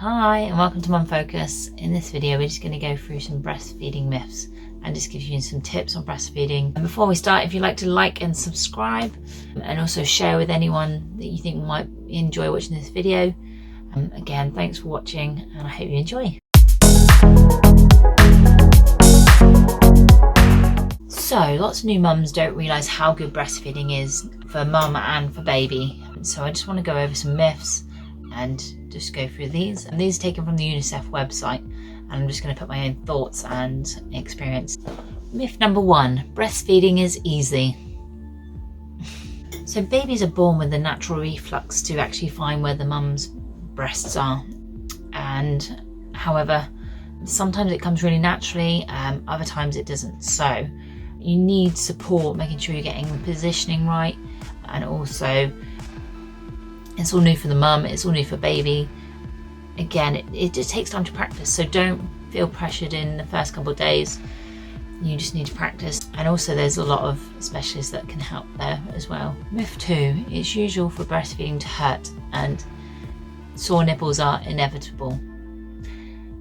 Hi and welcome to Mum Focus. In this video we're just going to go through some breastfeeding myths and just give you some tips on breastfeeding. And before we start, if you'd like to like and subscribe and also share with anyone that you think might enjoy watching this video. Again, thanks for watching and I hope you enjoy. So lots of new mums don't realise how good breastfeeding is for mum and for baby. So I just want to go over some myths and just go through these. And these are taken from the UNICEF website, and I'm just going to put my own thoughts and experience. Myth number 1, breastfeeding is easy. So babies are born with a natural reflex to actually find where the mum's breasts are, and however sometimes it comes really naturally, other times it doesn't. So you need support making sure you're getting the positioning right, and also it's all new for the mum, it's all new for baby. Again, it just takes time to practice, so don't feel pressured in the first couple of days. You just need to practice, and also there's a lot of specialists that can help there as well. Myth 2, it's usual for breastfeeding to hurt and sore nipples are inevitable.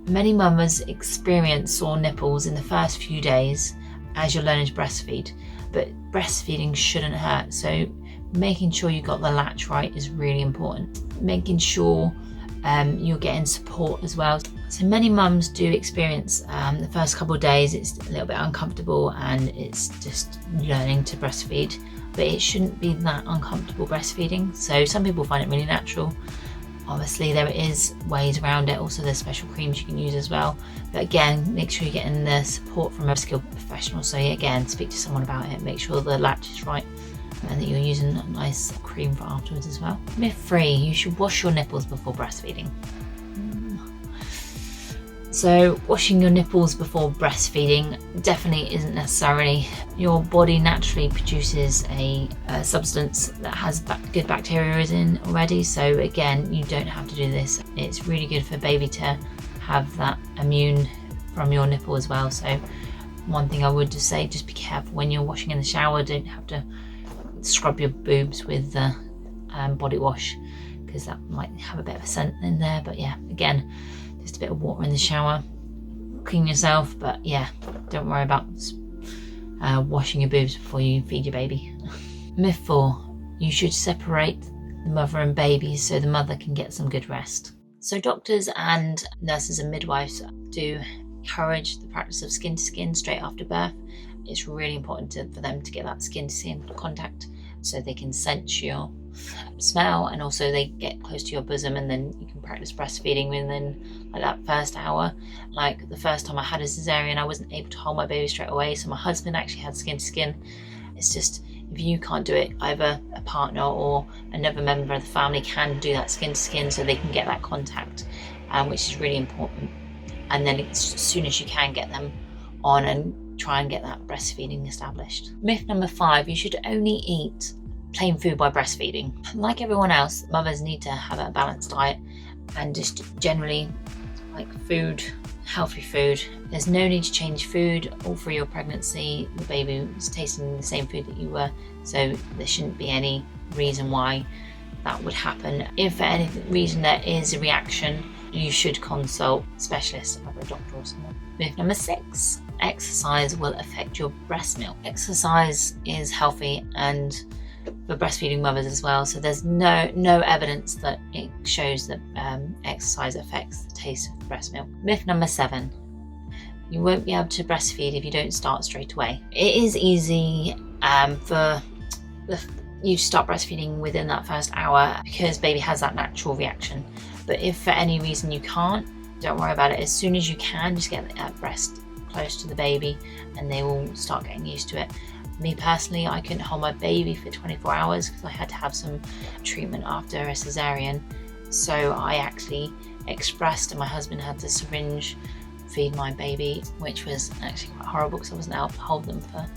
Many mamas experience sore nipples in the first few days as you're learning to breastfeed, but breastfeeding shouldn't hurt, so making sure you got the latch right is really important. Making sure you're getting support as well. So many mums do experience the first couple of days it's a little bit uncomfortable and it's just learning to breastfeed, but it shouldn't be that uncomfortable breastfeeding. So some people find it really natural. Obviously there is ways around it, also there's special creams you can use as well, but again, make sure you're getting the support from a skilled professional. So again, speak to someone about it, make sure the latch is right and that you're using a nice cream for afterwards as well. Myth 3, you should wash your nipples before breastfeeding. So washing your nipples before breastfeeding definitely isn't necessary. Your body naturally produces a substance that has good bacteria in already, so again, you don't have to do this. It's really good for baby to have that immune from your nipple as well. So one thing I would just say, just be careful when you're washing in the shower. Don't have to scrub your boobs with the body wash, because that might have a bit of a scent in there. But yeah, again, just a bit of water in the shower, clean yourself, but yeah, don't worry about washing your boobs before you feed your baby. Myth 4, you should separate the mother and baby so the mother can get some good rest. So doctors and nurses and midwives do encourage the practice of skin to skin straight after birth. It's really important for them to get that skin to skin contact so they can sense your smell, and also they get close to your bosom, and then you can practice breastfeeding within like that first hour. Like the first time I had a cesarean, I wasn't able to hold my baby straight away, so my husband actually had skin to skin. It's just, if you can't do it, either a partner or another member of the family can do that skin to skin so they can get that contact, which is really important. And then as soon as you can, get them on and try and get that breastfeeding established. Myth number 5, you should only eat plain food by breastfeeding. Like everyone else, mothers need to have a balanced diet and just generally like food, healthy food. There's no need to change food all through your pregnancy. The baby was tasting the same food that you were, so there shouldn't be any reason why that would happen. If for any reason there is a reaction, you should consult a specialist, either a doctor or someone. Myth number 6, exercise will affect your breast milk. Exercise is healthy and for breastfeeding mothers as well, so there's no evidence that it shows that exercise affects the taste of the breast milk. Myth number 7, you won't be able to breastfeed if you don't start straight away. It is easy for you to start breastfeeding within that first hour because baby has that natural reaction, but if for any reason you can't, don't worry about it. As soon as you can, just get that breast close to the baby and they will start getting used to it. Me personally, I couldn't hold my baby for 24 hours because I had to have some treatment after a cesarean. So I actually expressed and my husband had to syringe feed my baby, which was actually quite horrible because I wasn't able to hold them for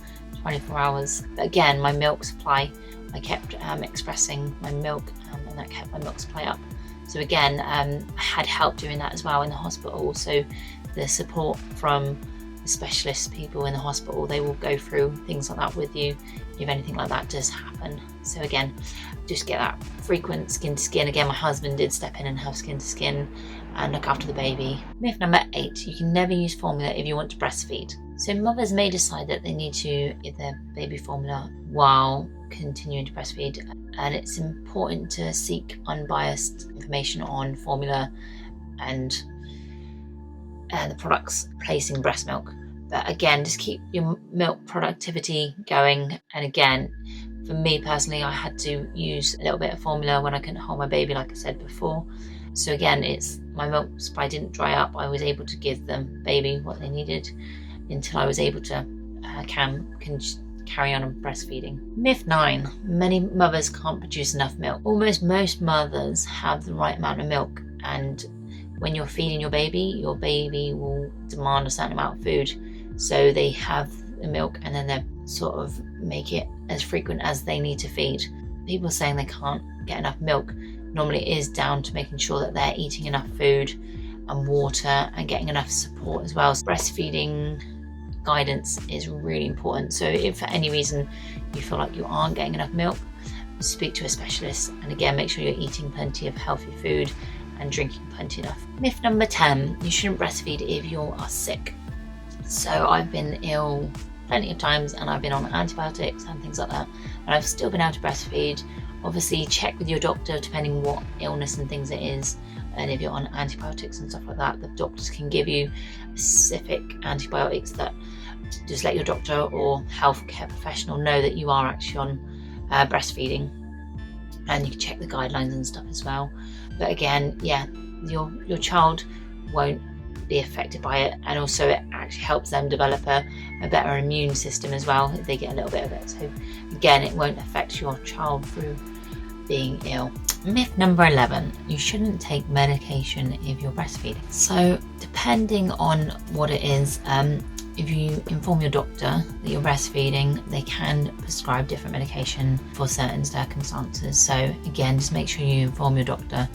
24 hours. But again, my milk supply, I kept expressing my milk and that kept my milk supply up. So again, I had help doing that as well in the hospital. So the support from specialist people in the hospital, they will go through things like that with you if anything like that does happen. So again, just get that frequent skin to skin. Again, my husband did step in and have skin to skin and look after the baby. Myth number 8, you can never use formula if you want to breastfeed. So mothers may decide that they need to give their baby formula while continuing to breastfeed, and it's important to seek unbiased information on formula and the products placing breast milk. But again, just keep your milk productivity going. And again, for me personally, I had to use a little bit of formula when I couldn't hold my baby, like I said before. So again, it's my milk supply didn't dry up. I was able to give the baby what they needed until I was able to can carry on breastfeeding. Myth 9, many mothers can't produce enough milk. Almost most mothers have the right amount of milk, and when you're feeding your baby will demand a certain amount of food. So they have the milk and then they sort of make it as frequent as they need to feed. People saying they can't get enough milk, normally it is down to making sure that they're eating enough food and water and getting enough support as well. So breastfeeding guidance is really important. So if for any reason you feel like you aren't getting enough milk, speak to a specialist, and again, make sure you're eating plenty of healthy food and drinking plenty enough. Myth number 10, you shouldn't breastfeed if you are sick. So I've been ill plenty of times and I've been on antibiotics and things like that, and I've still been able to breastfeed. Obviously check with your doctor depending what illness and things it is, and if you're on antibiotics and stuff like that, the doctors can give you specific antibiotics that just let your doctor or healthcare professional know that you are actually on breastfeeding, and you can check the guidelines and stuff as well. But again, yeah, your child won't be affected by it, and also it actually helps them develop a better immune system as well if they get a little bit of it. So again, it won't affect your child through being ill. Myth number 11, you shouldn't take medication if you're breastfeeding. So depending on what it is, if you inform your doctor that you're breastfeeding, they can prescribe different medication for certain circumstances. So again, just make sure you inform your doctor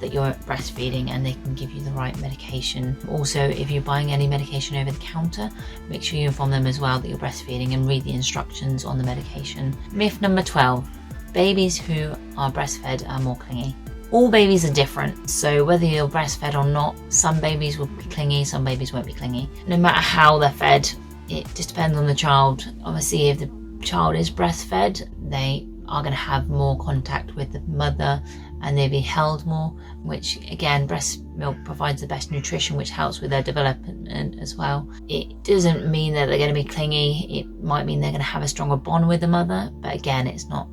that you're breastfeeding and they can give you the right medication. Also, if you're buying any medication over the counter, make sure you inform them as well that you're breastfeeding and read the instructions on the medication. Myth number 12, babies who are breastfed are more clingy. All babies are different, so whether you're breastfed or not, some babies will be clingy, some babies won't be clingy. No matter how they're fed, it just depends on the child. Obviously, if the child is breastfed, they are going to have more contact with the mother and they'll be held more, which again, breast milk provides the best nutrition, which helps with their development as well. It doesn't mean that they're going to be clingy. It might mean they're going to have a stronger bond with the mother, but again, it's not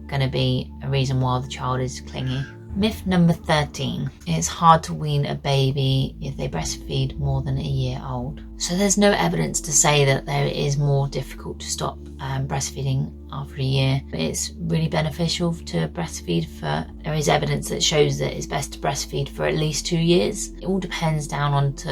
going to be a reason why the child is clingy. Myth number 13, it's hard to wean a baby if they breastfeed more than a year old. So there's no evidence to say that there is more difficult to stop breastfeeding after a year. It's really beneficial to breastfeed there is evidence that shows that it's best to breastfeed for at least 2 years. It all depends down onto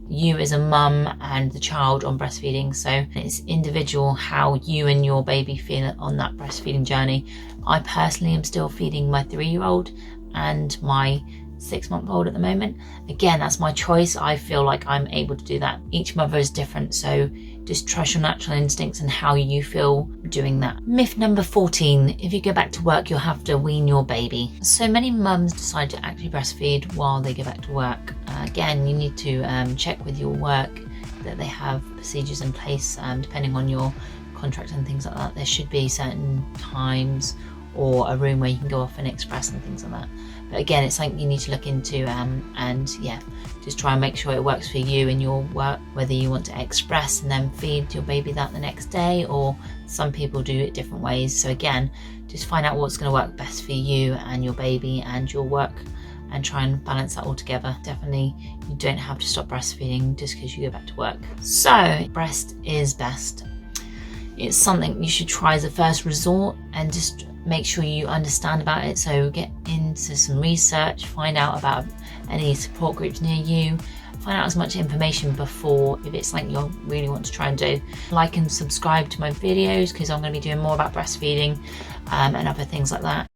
you as a mum and the child on breastfeeding, so it's individual how you and your baby feel on that breastfeeding journey. I personally am still feeding my 3-year-old and my 6-month-old at the moment. Again, that's my choice. I feel like I'm able to do that. Each mother is different, so just trust your natural instincts and how you feel doing that. Myth number 14, if you go back to work, you'll have to wean your baby. So many mums decide to actually breastfeed while they go back to work. Again, you need to check with your work that they have procedures in place, depending on your contract and things like that. There should be certain times or a room where you can go off and express and things like that. But again, it's something you need to look into, and yeah, just try and make sure it works for you and your work, whether you want to express and then feed your baby that the next day, or some people do it different ways. So again, just find out what's going to work best for you and your baby and your work, and try and balance that all together. Definitely, you don't have to stop breastfeeding just because you go back to work. So breast is best. It's something you should try as a first resort, and just make sure you understand about it. So get into some research, find out about any support groups near you, find out as much information before, if it's something you really want to try and do. Like and subscribe to my videos, because I'm going to be doing more about breastfeeding and other things like that.